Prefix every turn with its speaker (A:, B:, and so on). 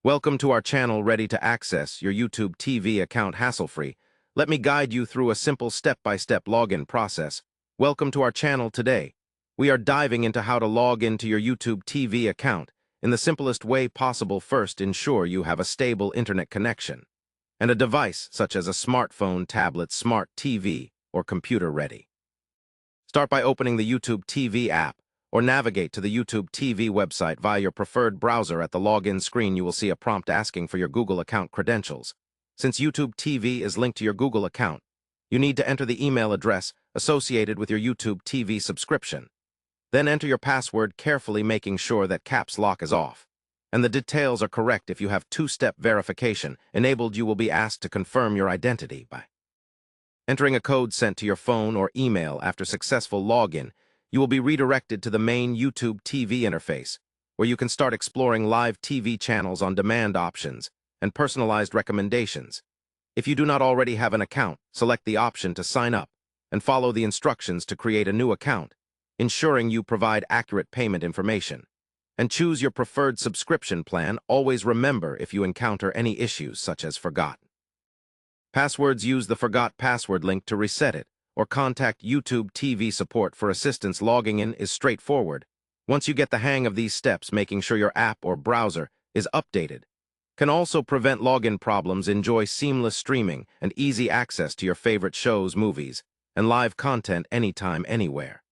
A: Welcome to our channel ready to access your YouTube TV account hassle-free. Let me guide you through a simple step-by-step login process. Welcome to our channel today. We are diving into how to log into your YouTube TV account in the simplest way possible. First, ensure you have a stable internet connection and a device such as a smartphone, tablet, smart TV, or computer ready. Start by opening the YouTube TV app or navigate to the YouTube TV website via your preferred browser. At the login screen, you will see a prompt asking for your Google account credentials. Since YouTube TV is linked to your Google account, you need to enter the email address associated with your YouTube TV subscription. Then enter your password carefully, making sure that caps lock is off and the details are correct. If you have two-step verification enabled, you will be asked to confirm your identity by entering a code sent to your phone or email. After successful login, you will be redirected to the main YouTube TV interface, where you can start exploring live TV channels, on-demand options, and personalized recommendations. If you do not already have an account, select the option to sign up and follow the instructions to create a new account, ensuring you provide accurate payment information. And choose your preferred subscription plan. Always remember, if you encounter any issues such as forgotten passwords, use the forgot password link to reset it, or contact YouTube TV support for assistance. Logging in is straightforward. Once you get the hang of these steps, making sure your app or browser is updated can also prevent login problems. Enjoy seamless streaming and easy access to your favorite shows, movies, and live content anytime, anywhere.